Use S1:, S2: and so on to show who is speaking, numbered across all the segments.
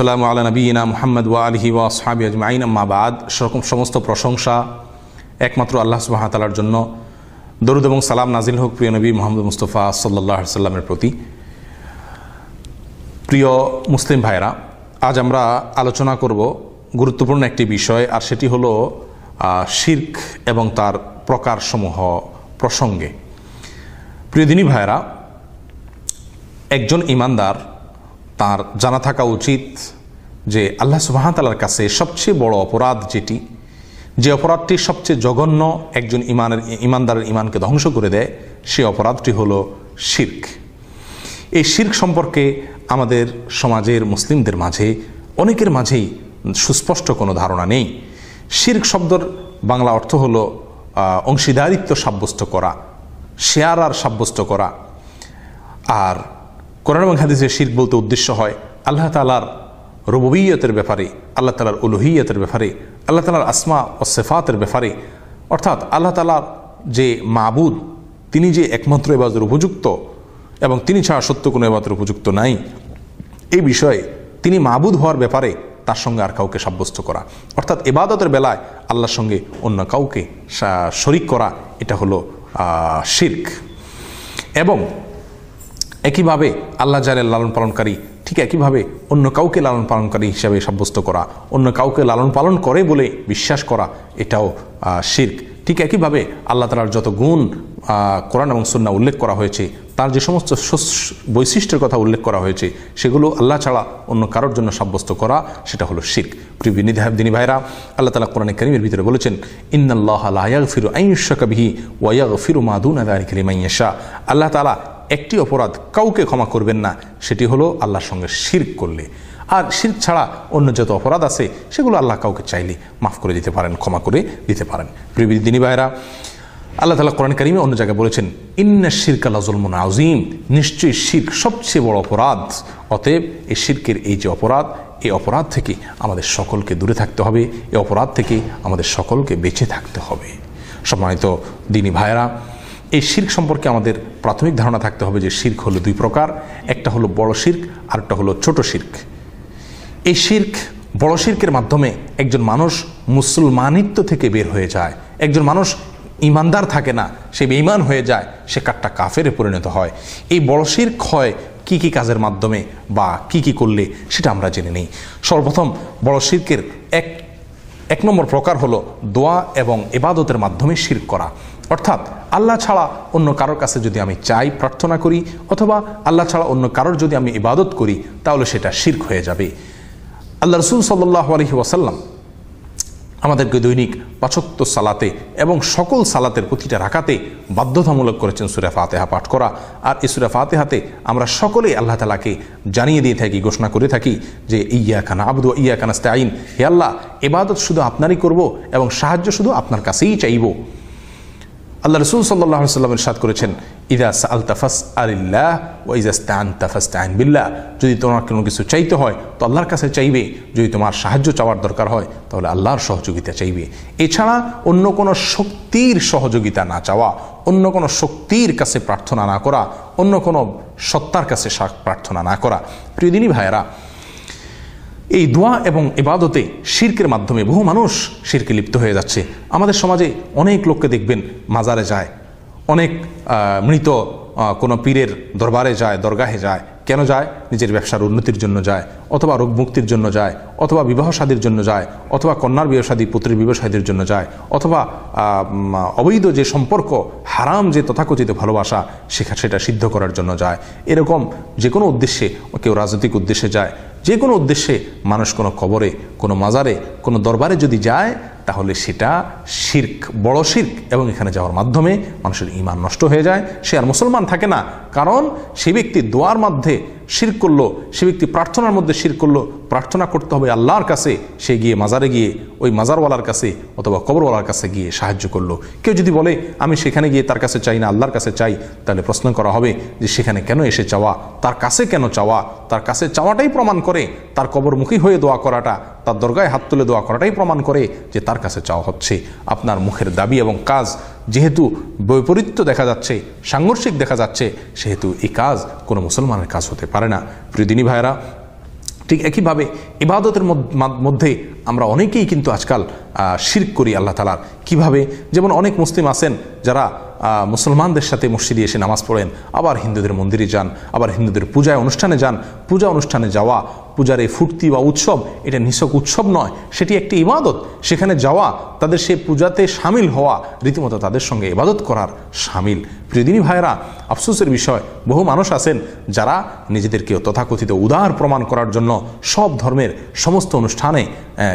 S1: সাল্লামু আলা নবিয়িনা মুহাম্মদ ওয়া আলিহি ওয়া আসহাবিহি আজমাইন, আম্মা বাদ। সমস্ত প্রশংসা একমাত্র আল্লাহ সুবহানাহু ওয়া তাআলার জন্য। দরুদ এবং সালাম নাজিল হোক প্রিয় নবী মুহাম্মদ মুস্তাফা সাল্লাল্লাহু আলাইহি ওয়াসাল্লামের প্রতি। প্রিয় মুসলিম ভাইরা, আজ আমরা আলোচনা করব গুরুত্বপূর্ণ একটি বিষয়, আর সেটি হলো শিরক এবং তার প্রকারসমূহ প্রসঙ্গে। প্রিয় দিনী ভাইরা, একজন ঈমানদার তার জানা থাকা উচিত যে আল্লাহ সুবহানাহু ওয়া তাআলার কাছে সবচেয়ে বড় অপরাধ যেটি, যে অপরাধটি সবচেয়ে জঘন্য, একজন ঈমানদারের ঈমানকে ধ্বংস করে দেয়, সেই অপরাধটি হলো শিরক। এই শিরক সম্পর্কে আমাদের সমাজের মুসলিমদের মাঝে অনেকের মাঝেই সুস্পষ্ট কোনো ধারণা নেই। শিরক শব্দের বাংলা অর্থ হলো অংশীদারিত্ব সাব্যস্ত করা, শেয়ার আর সাব্যস্ত করা। আর কোরআন এবং হাদিসে শিরক বলতে উদ্দেশ্য হয় আল্লাহ তাআলার রুবুবিয়তের ব্যাপারে, আল্লাহ তাআলার উলুহিয়তের ব্যাপারে, আল্লাহ তাআলার আসমা ও সিফাতের ব্যাপারে, অর্থাৎ আল্লাহ তাআলার যে মাবুদ, তিনি যে একমাত্র ইবাদতের উপযুক্ত এবং তিনি ছাড়া সত্য কোনো ইবাদতের উপযুক্ত নাই, এই বিষয়ে তিনি মাবুদ হওয়ার ব্যাপারে তার সঙ্গে আর কাউকে সাব্যস্ত করা, অর্থাৎ ইবাদতের বেলায় আল্লাহর সঙ্গে অন্য কাউকে শরিক করা, এটা হলো শিরক। এবং একইভাবে আল্লাহ যারা লালন পালনকারী, ঠিক একইভাবে অন্য কাউকে লালন পালনকারী হিসাবে সাব্যস্ত করা, অন্য কাউকে লালন পালন করে বলে বিশ্বাস করা, এটাও শিরক। ঠিক একইভাবে আল্লাহ তাআলার যত গুণ কোরআন এবং সুন্নাহ উল্লেখ করা হয়েছে, তার যে সমস্ত বৈশিষ্ট্যের কথা উল্লেখ করা হয়েছে, সেগুলো আল্লাহ ছাড়া অন্য কারোর জন্য সাব্যস্ত করা, সেটা হলো শিরক। প্রিয় দিনী ভাইরা, আল্লাহ তাআলা কোরআনে কারীমের ভিতরে বলেছেন, ইন্নাল্লাহা লা ইয়াগফিরু আন ইউশরাকা বিহি ওয়া ইয়াগফিরু মা দুনা যালিকা লিমান ইয়াশা। আল্লাহ তাআলা একটি অপরাধ কাউকে ক্ষমা করবেন না, সেটি হলো আল্লাহর সঙ্গে শিরক করলে। আর শিরক ছাড়া অন্য যত অপরাধ আছে, সেগুলো আল্লাহ কাউকে চাইলে মাফ করে দিতে পারেন, ক্ষমা করে দিতে পারেন। প্রিয় দিনী ভাইরা, আল্লাহ তাআলা কোরআন কারীমে অন্য জায়গায় বলেছেন, ইন্নাশ শিরকা লাযুলমুন আযীম, নিশ্চয়ই শিরক সবচেয়ে বড় অপরাধ। অতএব এই শিরকের এই যে অপরাধ, এই অপরাধ থেকে আমাদের সকলকে দূরে থাকতে হবে, এই অপরাধ থেকে আমাদের সকলকে বেঁচে থাকতে হবে। সম্মানিত দিনী ভাইরা, এই শিরক সম্পর্কে আমাদের প্রাথমিক ধারণা থাকতে হবে যে শিরক হলো দুই প্রকার, একটা হলো বড় শিরক, আরেকটা হলো ছোট শিরক। এই শিরক, বড় শিরকের মাধ্যমে একজন মানুষ মুসলমানিত্ব থেকে বের হয়ে যায়, একজন মানুষ ঈমানদার থাকে না, সে বেঈমান হয়ে যায়, সে কাট্টা কাফেরে পরিণত হয়। এই বড় শিরক হয় কি কি কাজের মাধ্যমে বা কি কি করলে, সেটা আমরা জেনে নিই। সর্বপ্রথম বড় শিরকের এক নম্বর প্রকার হলো দোয়া এবং ইবাদতের মাধ্যমে শিরক করা। অর্থাৎ আল্লাহ ছাড়া অন্য কারোর কাছে যদি আমি চাই, প্রার্থনা করি, অথবা আল্লাহ ছাড়া অন্য কারোর যদি আমি ইবাদত করি, তাহলে সেটা শিরক হয়ে যাবে। আল্লাহ রাসূল সাল্লাল্লাহু আলাইহি ওয়াসাল্লাম আমাদেরকে দৈনিক ৫ ওয়াক্ত সালাতে এবং সকল সালাতের প্রতিটা রাকাতে বাধ্যতামূলক করেছেন সূরা ফাতিহা পাঠ করা। আর এই সূরা ফাতিহাতে আমরা সকলেই আল্লাহ তাআলাকে জানিয়ে দিয়ে থাকি, ঘোষণা করে থাকি যে ইয়্যাকা না'বুদু ওয়া ইয়্যাকা নাস্তাঈন, হে আল্লাহ, ইবাদত শুধু আপনারই করব এবং সাহায্য শুধু আপনার কাছেই চাইব। আল্লাহ রাসূল সাল্লাল্লাহু আলাইহি ওয়াসাল্লাম ইরশাদ করেছেন, ইযা সাআলতা ফাসআলিল্লাহ ওয়া ইযা ইসতাআনতা ফাসতাঈন বিল্লাহ, যদি তোমার কোনো কিছু চাইতে হয় তো আল্লাহর কাছে চাইবে, যদি তোমার সাহায্য চাওয়ার দরকার হয় তাহলে আল্লাহর সহযোগিতা চাইবে। এছাড়া অন্য কোনো শক্তির সহযোগিতা না চাওয়া, অন্য কোনো শক্তির কাছে প্রার্থনা না করা, অন্য কোনো সত্তার কাছে প্রার্থনা না করা। প্রিয় দিনী ভাইয়েরা, এই দোয়া এবং ইবাদতে শিরকের মাধ্যমে বহু মানুষ শিরকে লিপ্ত হয়ে যাচ্ছে। আমাদের সমাজে অনেক লোককে দেখবেন মাজারে যায়, অনেক মৃত কোনো পীরের দরবারে যায়, দরগাহে যায়। কেন যায়? নিজের ব্যবসার উন্নতির জন্য যায়, অথবা রোগ মুক্তির জন্য যায়, অথবা বিবাহ শাদীর জন্য যায়, অথবা কন্যার বিবাহ শাদী, পুত্রের বিবাহ শাদীর জন্য যায়, অথবা অবৈধ যে সম্পর্ক, হারাম যে তথাকথিত ভালোবাসা, সেটা সিদ্ধ করার জন্য যায়। এরকম যে কোনো উদ্দেশ্যে, কেউ রাজনৈতিক উদ্দেশ্যে যায়, যে কোনো উদ্দেশ্যে মানুষ কোনো কবরে, কোনো মাজারে, কোনো দরবারে যদি যায়, তাহলে সেটা শিরক, বড় শিরক। এবং এখানে যাওয়ার মাধ্যমে মানুষের ঈমান নষ্ট হয়ে যায়, সে আর মুসলমান থাকে না। কারণ সে ব্যক্তি দোয়ার মধ্যে শিরক করলো, সে ব্যক্তি প্রার্থনার মধ্যে শিরক করলো। প্রার্থনা করতে হবে আল্লাহর কাছে, সে গিয়ে মাজারে গিয়ে ওই মাজারওয়ালার কাছে অথবা কবরওয়ালার কাছে গিয়ে সাহায্য করলো। কেউ যদি বলে আমি সেখানে গিয়ে তার কাছে চাই না, আল্লাহর কাছে চাই, তাহলে প্রশ্ন করা হবে যে সেখানে কেন এসে চাওয়া, তার কাছে কেন চাওয়া? তার কাছে চাওয়াটাই প্রমাণ করে, তার কবরমুখী হয়ে দোয়া করাটা, তার দরগায় হাত তুলে দোয়া করাটাই প্রমাণ করে যে তার কাছে চাওয়া হচ্ছে। আপনার মুখের দাবি এবং কাজ যেহেতু বৈপরীত্য দেখা যাচ্ছে, সাংঘর্ষিক দেখা যাচ্ছে, সেহেতু এই কাজ কোনো মুসলমানের কাজ হতে পারে না। প্রিয় দিনী ভাইয়েরা, ঠিক একইভাবে ইবাদতের মধ্যে আমরা অনেকেই কিন্তু আজকাল শিরক করি আল্লাহ তাআলার। কিভাবে? যেমন অনেক মুসলিম আছেন যারা মুসলমানদের সাথে মসজিদে এসে নামাজ পড়েন, আবার হিন্দুদের মন্দিরে যান, আবার হিন্দুদের পূজায় অনুষ্ঠানে যান। পূজা অনুষ্ঠানে যাওয়া, পূজার এই ফুর্তি বা উৎসব, এটা নিছক উৎসব নয়, সেটি একটি ইবাদত। সেখানে যাওয়া, তাদের সেই পূজাতে সামিল হওয়া, রীতিমতো তাদের সঙ্গে ইবাদত করার সামিল। প্রিয়দিনী ভাইয়েরা, আফসোসের বিষয়, বহু মানুষ আছেন যারা নিজেদেরকে তথাকথিত উদার প্রমাণ করার জন্য সব ধর্মের সমস্ত অনুষ্ঠানে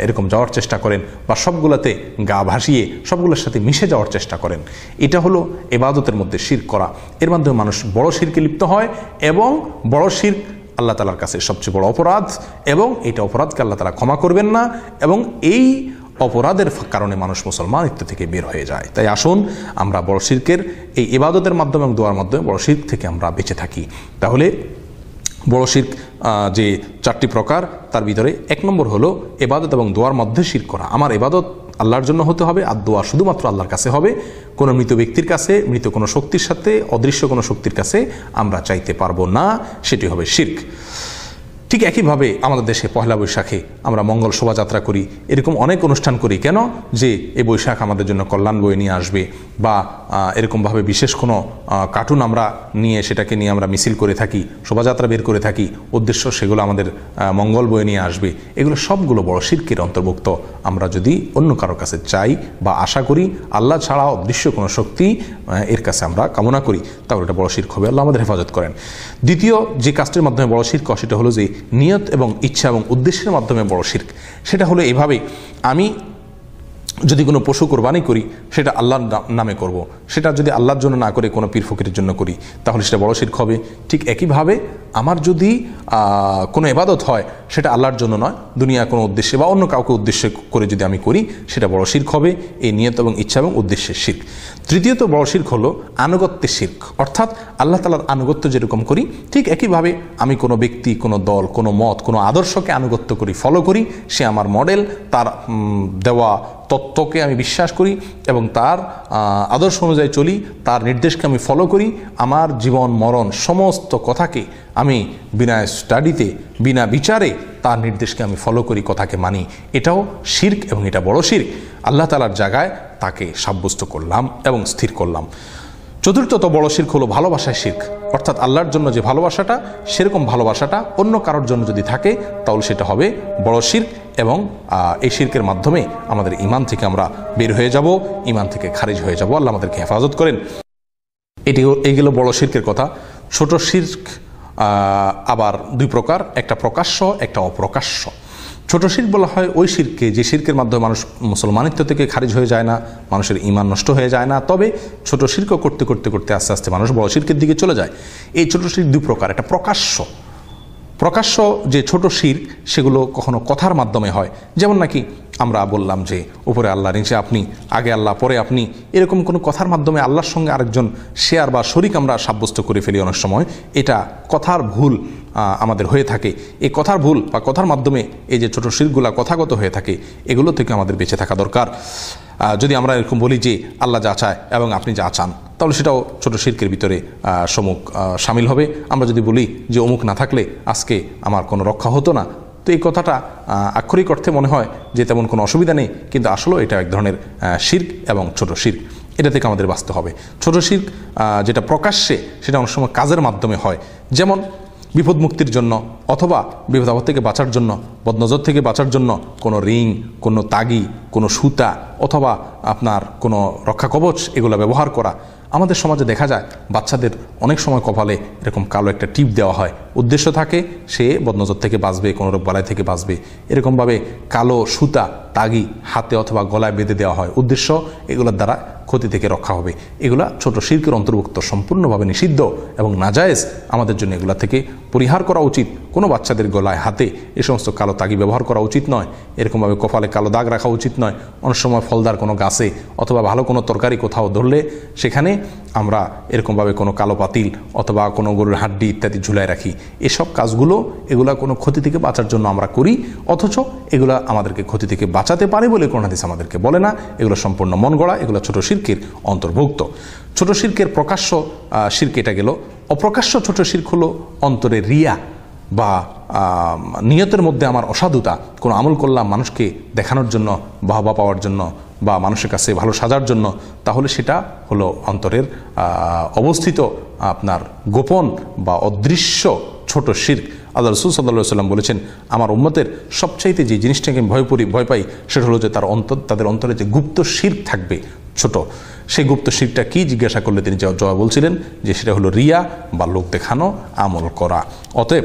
S1: এরকম যাওয়ার চেষ্টা করেন, বা সবগুলোতে গা ভাসিয়ে সবগুলোর সাথে মিশে যাওয়ার চেষ্টা করেন। এটা হলো ইবাদতের মধ্যে শিরক করা। এর মাধ্যমে মানুষ বড় শিরকে লিপ্ত হয়, এবং বড় শিরক আল্লাহ তাআলার কাছে সবচেয়ে বড় অপরাধ, এবং এটা অপরাধকে আল্লাহ তাআলা ক্ষমা করবেন না, এবং এই অপরাধের কারণে মানুষ মুসলমানিত্ব থেকে বের হয়ে যায়। তাই আসুন আমরা বড় শিরকের এই ইবাদতের মাধ্যমে এবং দোয়ার মাধ্যমে বড় শিরক থেকে আমরা বেঁচে থাকি। তাহলে বড় শিরক যে 4টি প্রকার, তার ভিতরে 1 নম্বর হলো ইবাদত এবং দোয়ার মধ্যে শিরক করা। আমার ইবাদত আল্লাহর জন্য হতে হবে, আর দোয়া শুধুমাত্র আল্লাহর কাছে হবে। কোনো মৃত ব্যক্তির কাছে, মৃত কোনো শক্তির সাথে, অদৃশ্য কোনো শক্তির কাছে আমরা চাইতে পারবো না, সেটি হবে শিরক। ঠিক একইভাবে আমাদের দেশে পহেলা বৈশাখে আমরা মঙ্গল শোভাযাত্রা করি, এরকম অনেক অনুষ্ঠান করি। কেন? যে এই বৈশাখ আমাদের জন্য কল্যাণ বয়ে নিয়ে আসবে, বা এরকমভাবে বিশেষ কোনো কার্টুন আমরা নিয়ে সেটাকে নিয়ে আমরা মিছিল করে থাকি, শোভাযাত্রা বের করে থাকি, উদ্দেশ্য সেগুলো আমাদের মঙ্গল বয়ে নিয়ে আসবে। এগুলো সবগুলো বড় শিরকের অন্তর্ভুক্ত। আমরা যদি অন্য কারোর কাছে চাই বা আশা করি, আল্লাহ ছাড়া অদৃশ্য কোনো শক্তি এর কাছে আমরা কামনা করি, তাহলে এটা বড় শিরক হবে। আল্লাহ আমাদের হেফাজত করেন। দ্বিতীয় যে কাজটির মাধ্যমে বড় শিরক, সেটা হলো যে নিয়ত এবং ইচ্ছা এবং উদ্দেশ্যের মাধ্যমে বড় শিরক। সেটা হলো এভাবে, আমি যদি কোনো পশু কোরবানি করি, সেটা আল্লাহর নামে করব। সেটা যদি আল্লাহর জন্য না করে কোনো পীর ফকিরের জন্য করি, তাহলে সেটা বড় শিরক হবে। ঠিক একইভাবে আমার যদি কোনো ইবাদত হয়, সেটা আল্লাহর জন্য নয়, দুনিয়া কোনো উদ্দেশ্যে বা অন্য কাউকে উদ্দেশ্যে করে যদি আমি করি, সেটা বড় শিরক হবে। এই নিয়ত এবং ইচ্ছা এবং উদ্দেশ্যের শিরক। তৃতীয়ত বড় শিরক হলো আনুগত্যের শিরক, অর্থাৎ আল্লাহ তাআলার আনুগত্য যেরকম করি, ঠিক একইভাবে আমি কোনো ব্যক্তি, কোনো দল, কোনো মত, কোনো আদর্শকে আনুগত্য করি, ফলো করি। সে আমার মডেল, তার দেওয়া তত্ত্বকে আমি বিশ্বাস করি এবং তার আদর্শ অনুযায়ী চলি, তার নির্দেশকে আমি ফলো করি। আমার জীবন মরণ সমস্ত কথাকে আমি বিনা স্টাডিতে, বিনা বিচারে তার নির্দেশকে আমি ফলো করি, কথাকে মানি। এটাও শিরক, এবং এটা বড় শিরক। আল্লাহ তাআলার জায়গায় তাকে সাব্যস্ত করলাম এবং স্থির করলাম। চতুর্থত বড় শিরক হলো ভালোবাসায় শিরক, অর্থাৎ আল্লাহর জন্য যে ভালোবাসাটা, সেরকম ভালোবাসাটা অন্য কারোর জন্য যদি থাকে, তাহলে সেটা হবে বড় শিরক, এবং এই শিরকের মাধ্যমে আমাদের ঈমান থেকে আমরা বের হয়ে যাব, ঈমান থেকে খারিজ হয়ে যাব। আল্লাহ আমাদেরকে হেফাজত করেন। এই গেল বড় শিরকের কথা। ছোট শিরক আবার 2 প্রকার, একটা প্রকাশ্য, একটা অপ্রকাশ্য। ছোট শিরক বলা হয় ওই শিরকে, যে শিরকের মাধ্যমে মানুষ মুসলমানিত্ব থেকে খারিজ হয়ে যায় না, মানুষের ঈমান নষ্ট হয়ে যায় না। তবে ছোট শিরক করতে করতে করতে আস্তে আস্তে মানুষ বড় শিরকের দিকে চলে যায়। এই ছোট শিরক 2 প্রকার, একটা প্রকাশ্য। প্রকাশ্য যে ছোট শিরক, সেগুলো কখনো কথার মাধ্যমে হয়, যেমন নাকি আমরা বললাম যে উপরে আল্লাহ, নিচে আপনি, আগে আল্লাহ পরে আপনি, এরকম কোনো কথার মাধ্যমে আল্লাহর সঙ্গে আরেকজন শেয়ার বা শরিক আমরা সাব্যস্ত করে ফেলি অনেক সময়। এটা কথার ভুল আমাদের হয়ে থাকে। এই কথার ভুল বা কথার মাধ্যমে এই যে ছোট শিরকগুলো কথাগত হয়ে থাকে, এগুলো থেকে আমাদের বেঁচে থাকা দরকার। যদি আমরা এরকম বলি যে আল্লাহ যা চায় এবং আপনি যা চান, তাহলে সেটাও ছোট শিরকের ভিতরে শামিল হবে। আমরা যদি বলি যে অমুক না থাকলে আজকে আমার কোনো রক্ষা হতো না, তো এই কথাটা আক্ষরিক অর্থে মনে হয় যে তেমন কোনো অসুবিধা নেই, কিন্তু আসলে এটা এক ধরনের শিরক এবং ছোট শিরক। এটা থেকে আমাদের বাঁচতে হবে। ছোট শিরক যেটা প্রকাশ্যে, সেটা অনেক সময় কাজের মাধ্যমে হয়, যেমন বিপদ মুক্তির জন্য, অথবা বিপদ আপদ থেকে বাঁচার জন্য, বদনজর থেকে বাঁচার জন্য কোনো রিং, কোনো তাগি, কোনো সুতা, অথবা আপনার কোনো রক্ষা কবচ, এগুলো ব্যবহার করা। আমাদের সমাজে দেখা যায় বাচ্চাদের অনেক সময় কপালে এরকম কালো একটা টিপ দেওয়া হয়, উদ্দেশ্য থাকে সে বদনজর থেকে বাঁচবে, কোনো রোগ বালাই থেকে বাঁচবে। এরকমভাবে কালো সুতা, তাগি হাতে অথবা গলায় বেঁধে দেওয়া হয়, উদ্দেশ্য এগুলোর দ্বারা ক্ষতি থেকে রক্ষা হবে। এগুলা ছোট শিরকের অন্তর্ভুক্ত, সম্পূর্ণভাবে নিষিদ্ধ এবং নাজায়েজ। আমাদের জন্য এগুলা থেকে পরিহার করা উচিত। কোনো বাচ্চাদের গলায়, হাতে এ সমস্ত কালো তাগি ব্যবহার করা উচিত নয়। এরকমভাবে কপালে কালো দাগ রাখা উচিত নয়। অনেক সময় ফলদার কোনো গাছে অথবা ভালো কোনো তরকারি কোথাও ধরলে সেখানে আমরা এরকমভাবে কোনো কালো পাতিল অথবা কোনো গরুর হাড্ডি ইত্যাদি ঝুলায় রাখি। এসব কাজগুলো, এগুলা কোনো ক্ষতি থেকে বাঁচার জন্য আমরা করি, অথচ এগুলা আমাদেরকে ক্ষতি থেকে বাঁচাতে পারে বলে কোন হাদিস আমাদেরকে বলে না। এগুলো সম্পূর্ণ মন গড়া, এগুলো ছোট শিরকের অন্তর্ভুক্ত। ছোট শিরকের প্রকাশ্য শিরক এটা গেল। অপ্রকাশ্য ছোট শিরক হলো অন্তরে রিয়া বা নিয়তের মধ্যে আমার অসাধুতা, কোনো আমল করলাম মানুষকে দেখানোর জন্য, বাহবা পাওয়ার জন্য বা মানুষের কাছে ভালো সাজার জন্য, তাহলে সেটা হলো অন্তরের অবস্থিত আপনার গোপন বা অদৃশ্য ছোট শিরক। আল্লাহ রাসূল সাল্লাল্লাহু আলাইহি ওয়াসাল্লাম বলেছেন, আমার উম্মতের সবচাইতে যে জিনিসটাকে আমি ভয় পাই সেটা হলো যে তাদের অন্তরে যে গুপ্ত শিরক থাকবে ছোট, সেই গুপ্ত শিরকটা কি জিজ্ঞাসা করলে তিনি জবাব বলছিলেন যে সেটা হলো রিয়া বা লোক দেখানো আমল করা। অতএব